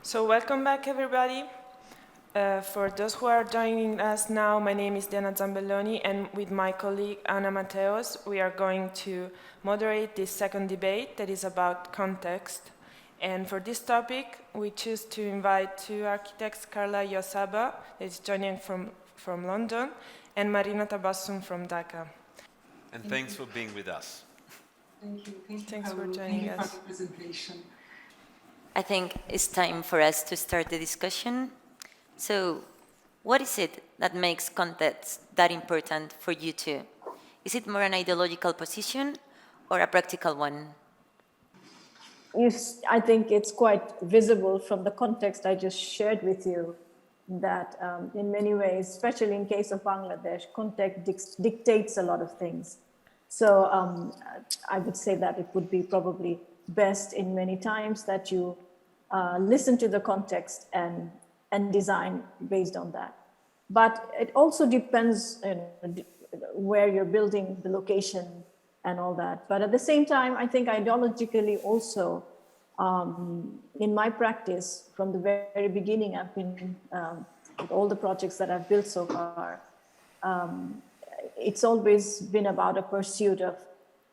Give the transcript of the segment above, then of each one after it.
So welcome back, everybody. For those who are joining us now, my name is Diana Zambelloni, and with my colleague Anna Mateos, we are going to moderate this second debate that is about context. And for this topic, we choose to invite two architects, Carla Juaçaba, that is joining from London, and Marina Tabassum from Dhaka. And thanks for being with us. Thank you. Thanks for joining us. Thank you for the presentation. I think it's time for us to start the discussion. So, what is it that makes context that important for you two? Is it more an ideological position or a practical one? I think it's quite visible from the context I just shared with you that in many ways, especially in case of Bangladesh, context dictates a lot of things. So I would say that it would be probably best in many times that you listen to the context and design based on that. But it also depends where you're building, the location and all that. But at the same time, I think ideologically also, in my practice, from the very beginning, I've been, with all the projects that I've built so far, it's always been about a pursuit of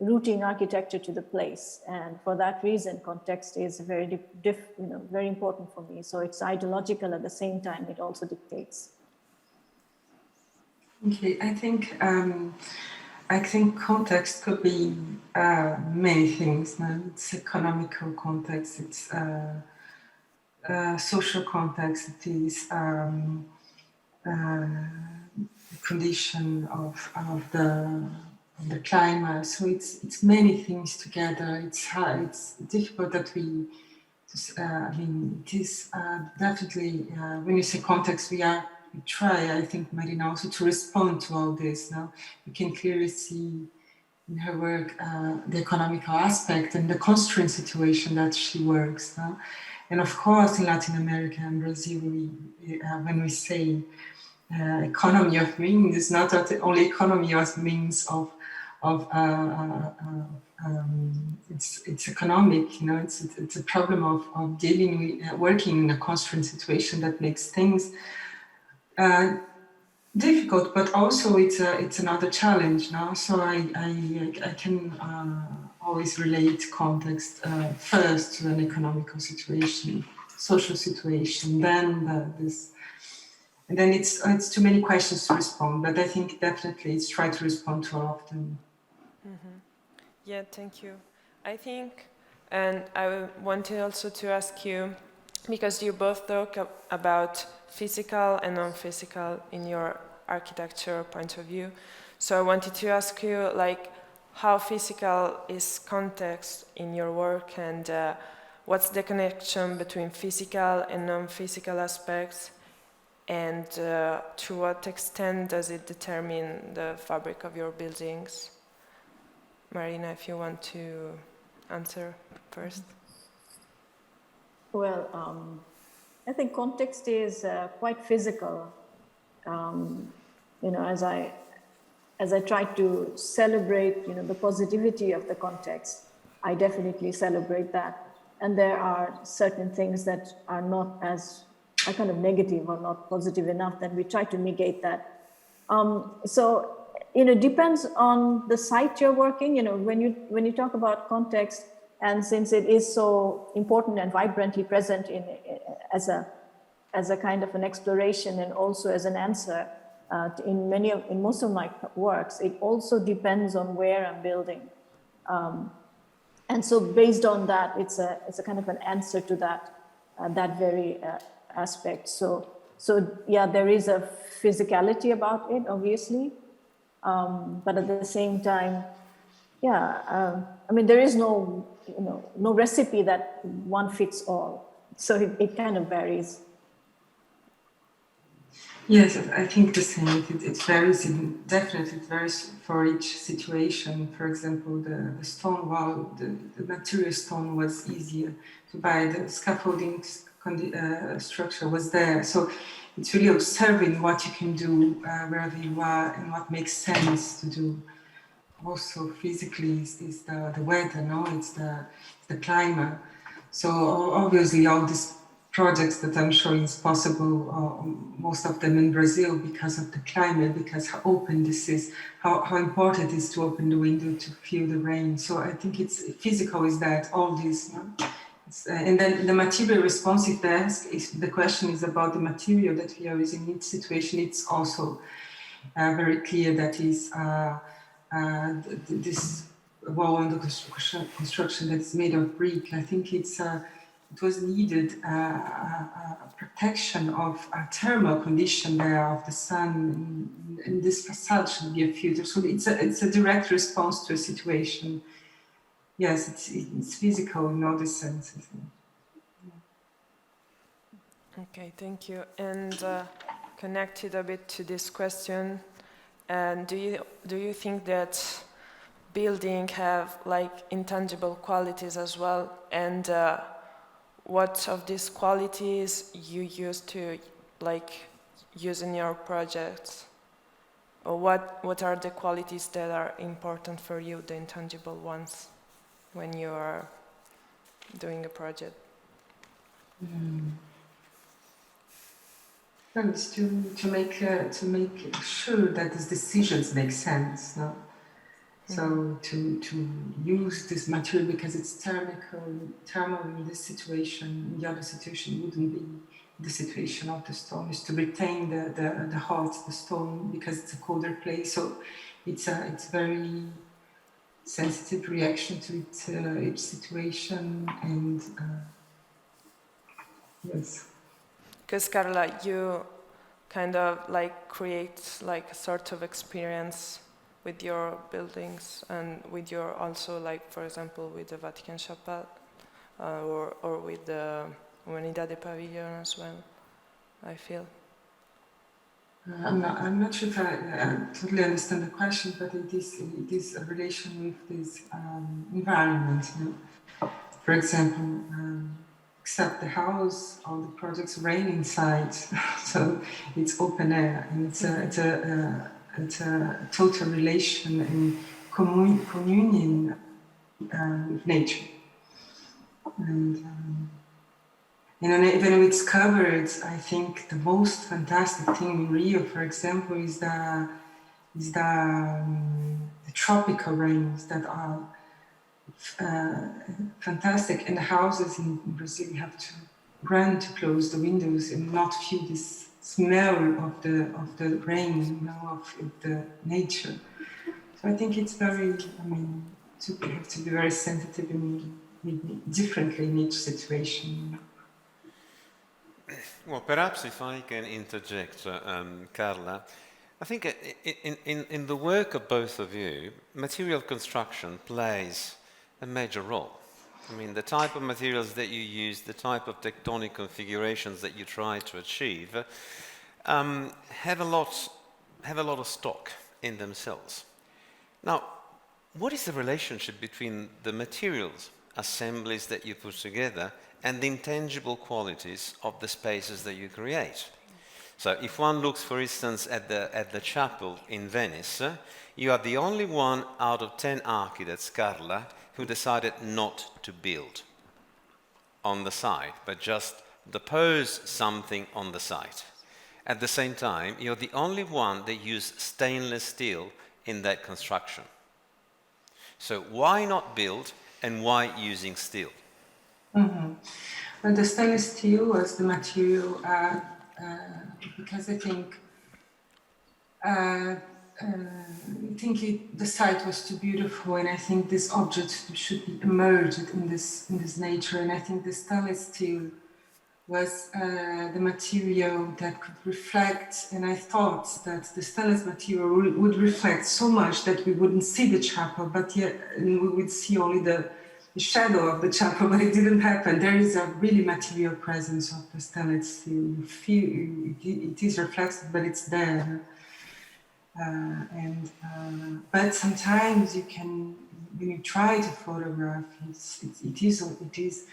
rooting architecture to the place. And for that reason, context is very, very important for me. So it's ideological at the same time, it also dictates. Okay, I think context could be many things. No? It's economical context, it's social context, it is condition of the climate. So it's many things together. It's hard. It's difficult that we. It is definitely when you say context, we try. I think Marina also to respond to all this. Now you can clearly see in her work the economical aspect and the constraint situation that she works. No? And of course, in Latin America and Brazil, when we say economy of means, it's not only economy of means of it's economic, it's a problem of dealing with working in a constraint situation that makes things difficult, but also it's another challenge now. So I can always relate context first to an economical situation, social situation, then this. And then it's too many questions to respond, but I think definitely it's try to respond to all of them. Mm-hmm. Yeah, thank you. I think, and I wanted also to ask you, because you both talk about physical and non-physical in your architecture point of view. So I wanted to ask you, how physical is context in your work, and what's the connection between physical and non-physical aspects? And to what extent does it determine the fabric of your buildings? Marina, if you want to answer first. Well, I think context is quite physical. As I try to celebrate, the positivity of the context, I definitely celebrate that. And there are certain things that are not as are kind of negative or not positive enough, then we try to negate that. So, depends on the site you're working. When you talk about context, and since it is so important and vibrantly present as a kind of an exploration and also as an answer in most of my works, it also depends on where I'm building. And so based on that, it's a kind of an answer to that very aspect. So yeah, there is a physicality about it, obviously, but at the same time, there is no recipe that one fits all. So it kind of varies. Yes, I think the same. It varies, definitely it varies for each situation. For example, the stone wall, the material stone was easier to buy. The scaffolding structure was there. So it's really observing what you can do wherever you are and what makes sense to do. Also physically is the weather, no? It's the climate. So obviously all these projects that I'm showing is possible, most of them in Brazil, because of the climate, because how open this is, how important it is to open the window to feel the rain. So I think it's physical is that, all this. No? And then the material response, if the question is about the material that we are using in each situation, it's also very clear that is this wall under construction that is made of brick. I think it was needed a protection of a thermal condition there of the sun, and this facade should be a filter. So it's a direct response to a situation. Yes, it's physical in all the senses. Okay, thank you. And connected a bit to this question, and do you think that building have like intangible qualities as well? And what of these qualities you used to like use in your projects? Or what are the qualities that are important for you, the intangible ones, when you are doing a project? No, it's to make sure that these decisions make sense. No? So to use this material because it's thermal in this situation, in the other situation wouldn't be the situation of the stone, is to retain the heart, the stone, because it's a colder place. So it's very sensitive reaction to each situation, and yes. Because Carla, you kind of like create like a sort of experience with your buildings and with your also like, for example, with the Vatican Chapel or with the Humanidade Pavilion as well, I feel. I'm not sure if I totally understand the question, but it is a relation with this environment. You know? For example, except the house, all the projects rain inside, so it's open air, and it's a total relation and communion with nature. And even when it's covered, I think the most fantastic thing in Rio, for example, is the tropical rains that are fantastic. And the houses in Brazil, you have to run to close the windows and not feel this smell of the rain, you know, of the nature. So I think it's very, you have to be very sensitive and differently in each situation. Well, perhaps if I can interject, Carla, I think in the work of both of you, material construction plays a major role. I mean, the type of materials that you use, the type of tectonic configurations that you try to achieve, have a lot of stock in themselves. Now, what is the relationship between the materials, assemblies that you put together, and the intangible qualities of the spaces that you create? So if one looks, for instance, at the chapel in Venice, you are the only one out of 10 architects, Carla, who decided not to build on the site, but just depose something on the site. At the same time, you're the only one that used stainless steel in that construction. So why not build, and why using steel? Mm-hmm. Well, the stainless steel was the material because I think the site was too beautiful, and I think this object should be emerged in this nature. And I think the stainless steel was the material that could reflect, and I thought that the stainless material would reflect so much that we wouldn't see the chapel, but yet we would see only the shadow of the chapel, but it didn't happen. There is a really material presence of the stainless steel. You feel it is reflected, but it's there. But sometimes you can, when you try to photograph, it is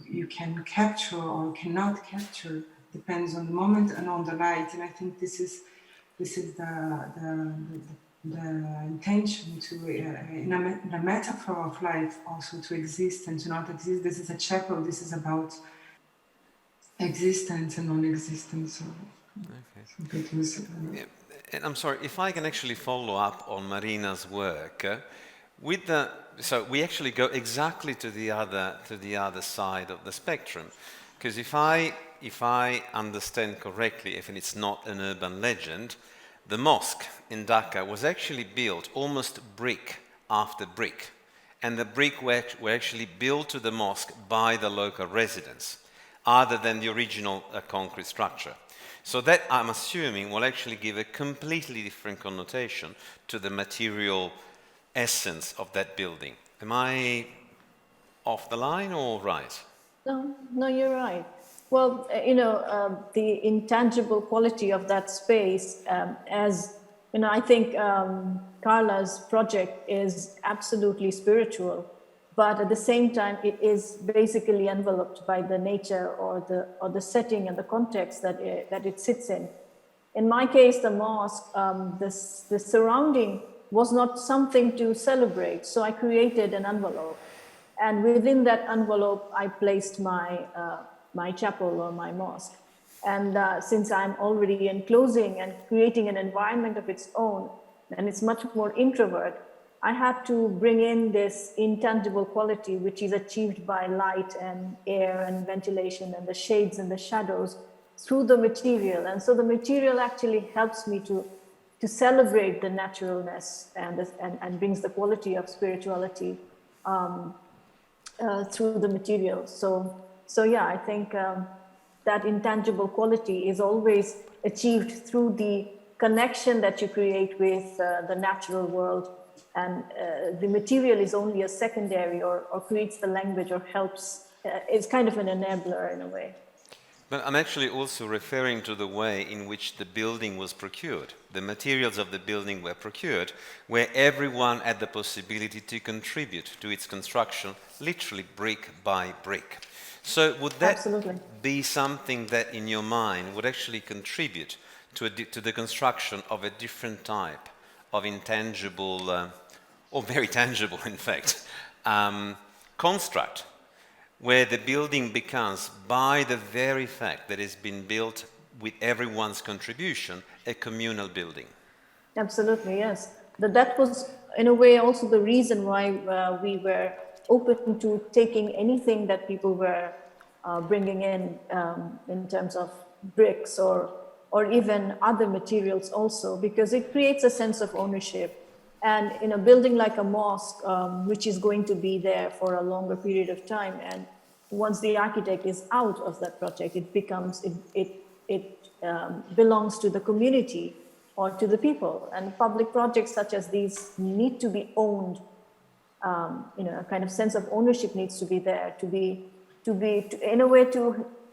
you can capture or cannot capture, depends on the moment and on the light. And I think this is the intention to in a metaphor of life also to exist and to not exist. This is a chapel. This is about existence and non-existence. So, Okay. so it was, Yeah, and I'm sorry, if I can actually follow up on Marina's work, with the, so we actually go exactly to the other side of the spectrum, because if I understand correctly, if it's not an urban legend, the mosque in Dhaka was actually built almost brick after brick, and the brick were actually built to the mosque by the local residents, other than the original concrete structure. So that, I'm assuming, will actually give a completely different connotation to the material essence of that building. Am I off the line or right? No, no, you're right. Well, the intangible quality of that space, as you know, I think Carla's project is absolutely spiritual, but at the same time, it is basically enveloped by the nature or the setting and the context that it sits in. In my case, the mosque, the surrounding was not something to celebrate, so I created an envelope. And within that envelope, I placed my chapel or my mosque. And since I'm already enclosing and creating an environment of its own, and it's much more introvert, I had to bring in this intangible quality, which is achieved by light and air and ventilation and the shades and the shadows through the material. And so the material actually helps me to celebrate the naturalness and brings the quality of spirituality through the material. So yeah, I think that intangible quality is always achieved through the connection that you create with the natural world, and the material is only a secondary or creates the language or helps. It's kind of an enabler in a way. But I'm actually also referring to the way in which the building was procured. The materials of the building were procured, where everyone had the possibility to contribute to its construction, literally brick by brick. So would that Absolutely. be something that in your mind would actually contribute to the construction of a different type of intangible, or very tangible in fact, construct, where the building becomes, by the very fact that it's been built with everyone's contribution, a communal building? Absolutely, yes. That was, in a way, also the reason why we were open to taking anything that people were bringing in terms of bricks or even other materials also, because it creates a sense of ownership. And in a building like a mosque, which is going to be there for a longer period of time, and once the architect is out of that project, it becomes, it belongs to the community or to the people. And public projects such as these need to be owned. A kind of sense of ownership needs to be there in a way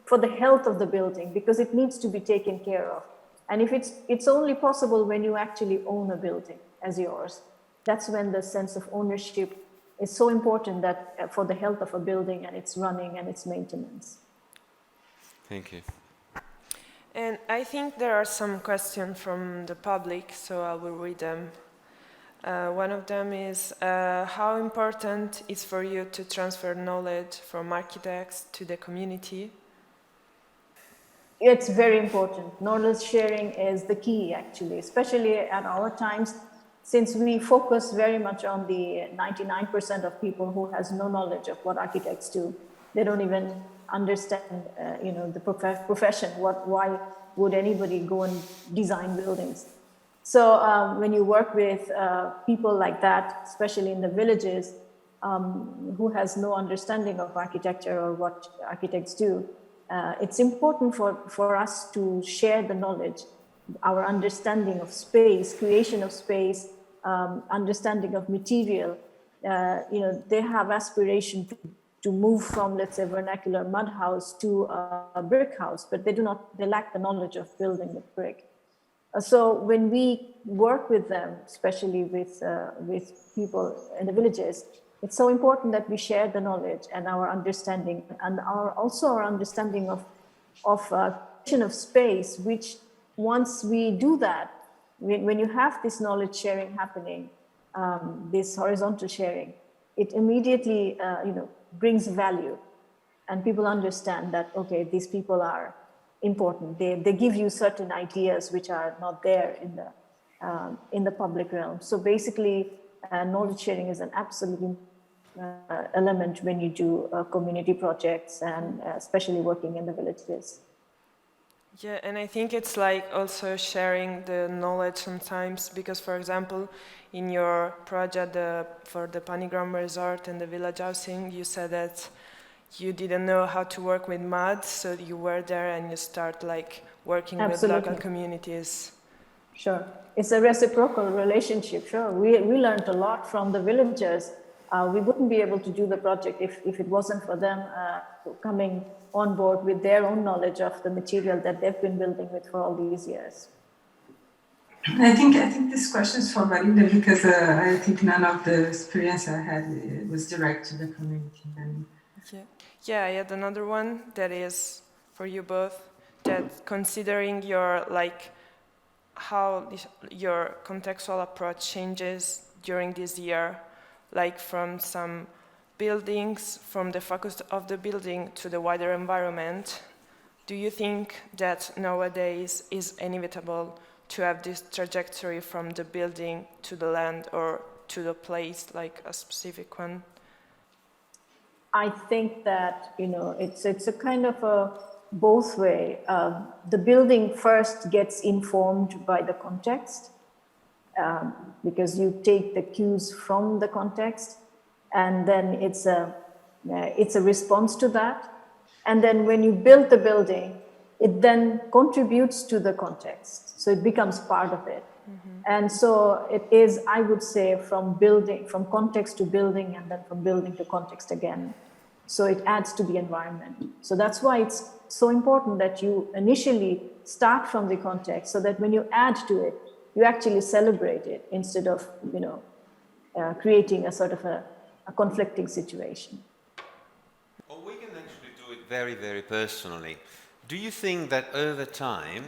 for the health of the building, because it needs to be taken care of. And if it's only possible when you actually own a building as yours. That's when the sense of ownership is so important that for the health of a building and its running and its maintenance. Thank you. And I think there are some questions from the public, so I will read them. One of them is, how important is for you to transfer knowledge from architects to the community? It's very important. Knowledge sharing is the key, actually, especially at our times, since we focus very much on the 99% of people who has no knowledge of what architects do. They don't even understand, the profession. Why would anybody go and design buildings? So when you work with people like that, especially in the villages, who has no understanding of architecture or what architects do, it's important for us to share the knowledge, our understanding of space, creation of space, understanding of material. They have aspiration to move from, let's say, vernacular mud house to a brick house, but they lack the knowledge of building with brick. So when we work with them, especially with people in the villages, it's so important that we share the knowledge and our understanding, and also our understanding of creation of space. Which once we do that, when you have this knowledge sharing happening, this horizontal sharing, it immediately brings value. and people understand that, okay, these people are important. They give you certain ideas which are not there in the public realm. So basically, knowledge sharing is an absolute element when you do community projects, and especially working in the villages. Yeah, and I think it's like also sharing the knowledge sometimes, because for example, in your project for the Panigram Resort and the village housing, you said that you didn't know how to work with mud, so you were there and you start like working with local communities. Sure, it's a reciprocal relationship. Sure, we learned a lot from the villagers. We wouldn't be able to do the project if it wasn't for them coming on board with their own knowledge of the material that they've been building with for all these years. I think this question is for Marina, because I think none of the experience I had was direct to the community. And yeah, I had another one that is for you both. That considering your like how your contextual approach changes during this year, like from some buildings, from the focus of the building to the wider environment, do you think that nowadays is inevitable to have this trajectory from the building to the land or to the place, like a specific one? I think that, it's a kind of a both way. The building first gets informed by the context, because you take the cues from the context, and then it's a response to that. And then when you build the building, it then contributes to the context. So it becomes part of it. Mm-hmm. And so it is, I would say, from context to building, and then from building to context again. So it adds to the environment. So that's why it's so important that you initially start from the context, so that when you add to it, you actually celebrate it instead of, creating a sort of a conflicting situation. Well, we can actually do it very, very personally. Do you think that over time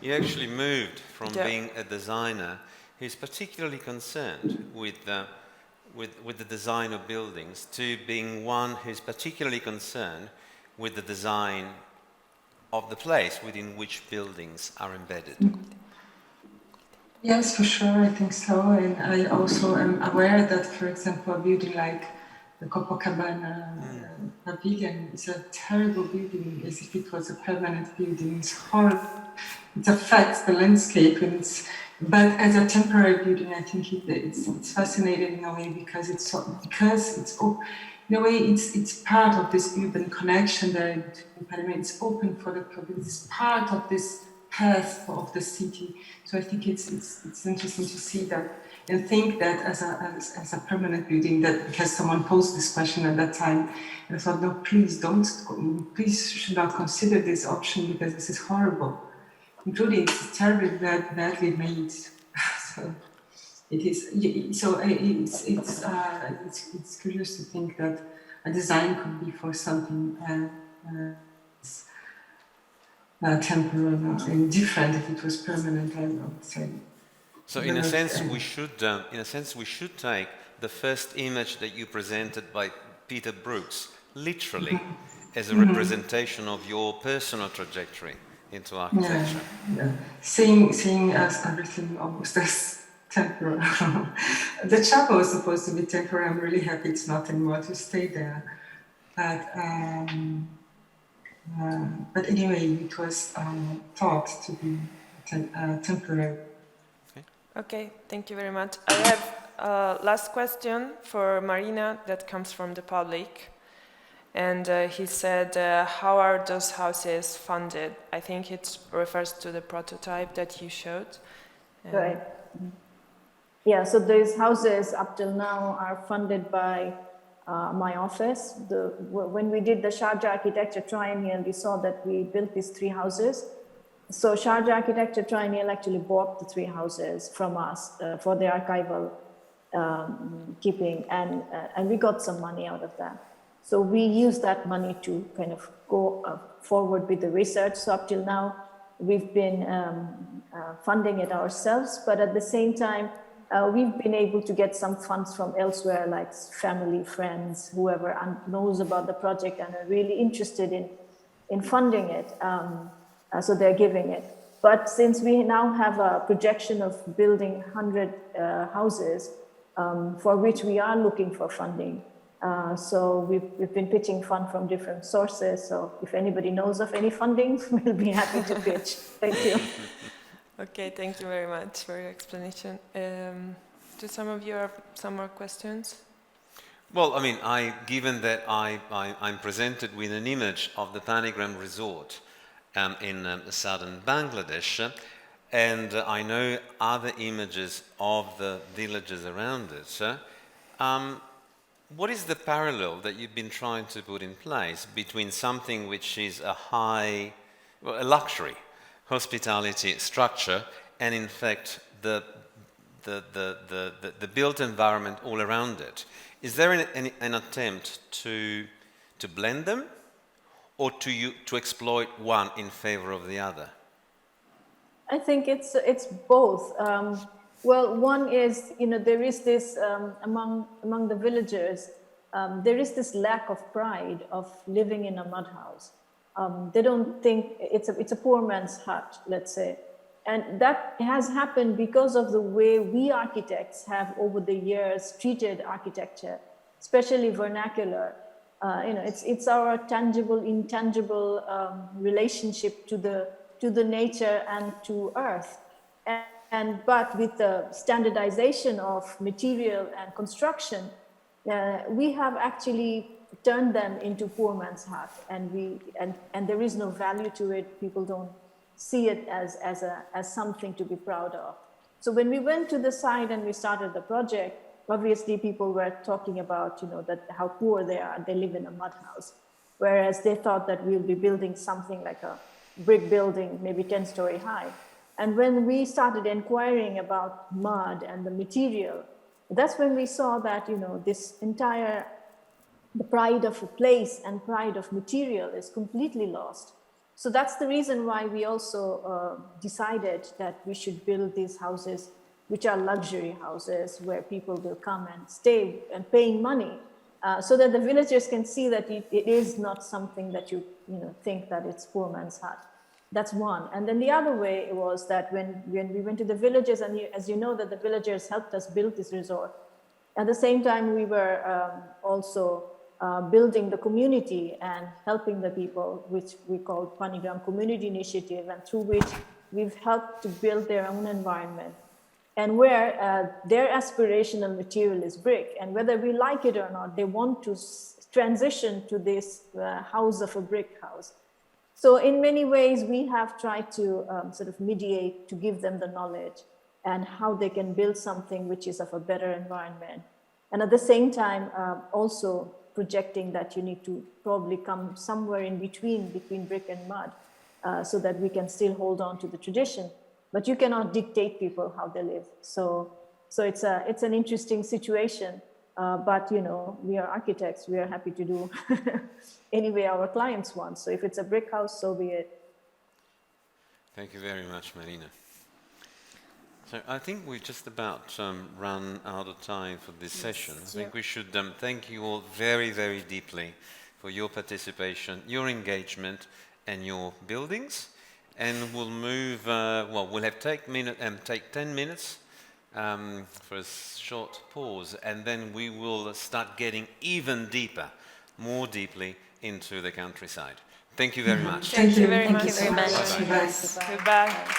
you actually moved from being a designer who's particularly concerned with the design of buildings to being one who's particularly concerned with the design of the place within which buildings are embedded? Yes, for sure, I think so. And I also am aware that, for example, a building like the Copacabana Pavilion is a terrible building, as if it was a permanent building. It's horrible. It affects the landscape, but as a temporary building, I think it's fascinating in a way, because it's in a way it's part of this urban connection there between Panama. It's open for the public. It's part of this path of the city. So I think it's interesting to see that and think that as a permanent building, that because someone posed this question at that time, and I thought, no, please should not consider this option, because this is horrible. Including it's terribly badly made. So it is. So it's curious to think that a design could be for something temporary and different if it was permanent. I would say. So in a sense, we should take the first image that you presented by Peter Brooks literally as a representation of your personal trajectory into architecture. Yeah. Seeing as everything almost as temporary. The chapel was supposed to be temporary. I'm really happy it's not anymore, to stay there. But anyway, it was thought to be temporary. Okay, thank you very much. I have a last question for Marina that comes from the public. And he said, how are those houses funded? I think it refers to the prototype that you showed. Right. Yeah, so these houses up till now are funded by my office. When we did the Sharjah Architecture Triennial, we saw that we built these 3 houses. So Sharjah Architecture Triennial actually bought the 3 houses from us for the archival keeping, and we got some money out of that. So we used that money to kind of go forward with the research. So up till now, we've been funding it ourselves, but at the same time, we've been able to get some funds from elsewhere, like family, friends, whoever knows about the project and are really interested in funding it. So they're giving it. But since we now have a projection of building 100 houses, for which we are looking for funding, so we've been pitching fund from different sources. So if anybody knows of any funding, we'll be happy to pitch. Thank you. Okay, thank you very much for your explanation. Do some of you have some more questions? Well, I mean, given that I'm presented with an image of the Panigram Resort in southern Bangladesh, and I know other images of the villages around it, what is the parallel that you've been trying to put in place between something which is a luxury hospitality structure and in fact the built environment all around it? Is there an attempt to blend them, or to exploit one in favor of the other? I think it's both. Well, one is, there is this among the villagers, there is this lack of pride of living in a mud house. They don't think it's a poor man's hut, let's say. And that has happened because of the way we architects have over the years treated architecture, especially vernacular. It's our tangible, intangible relationship to the nature and to earth. But with the standardization of material and construction, we have actually turned them into poor man's hut, and there is no value to it. People don't see it as something to be proud of. So when we went to the site and we started the project, obviously people were talking about that how poor they are. They live in a mud house, whereas they thought that we'll be building something like a brick building, maybe 10-story high. And when we started inquiring about mud and the material, that's when we saw that this entire the pride of a place and pride of material is completely lost. So that's the reason why we also decided that we should build these houses, which are luxury houses where people will come and stay and paying money, so that the villagers can see that it is not something that you think that it's poor man's hut. That's one. And then the other way was that when we went to the villages, and as you know, that the villagers helped us build this resort. At the same time, we were also building the community and helping the people, which we call Panigram Community Initiative, and through which we've helped to build their own environment, and where their aspirational material is brick. And whether we like it or not, they want to transition to this house of a brick house. So in many ways, we have tried to sort of mediate to give them the knowledge and how they can build something which is of a better environment. And at the same time, also projecting that you need to probably come somewhere in between brick and mud, so that we can still hold on to the tradition. But you cannot dictate people how they live. So it's an interesting situation. But we are architects. We are happy to do any way our clients want. So if it's a brick house, so be it. Thank you very much, Marina. So I think we've just about run out of time for this session. I think we should thank you all very, very deeply for your participation, your engagement, and your buildings. And we'll move. We'll have take 10 minutes for a short pause, and then we will start getting even deeper, more deeply into the countryside. Thank you very much. Thank you very much. so much. Bye-bye. Bye. Goodbye.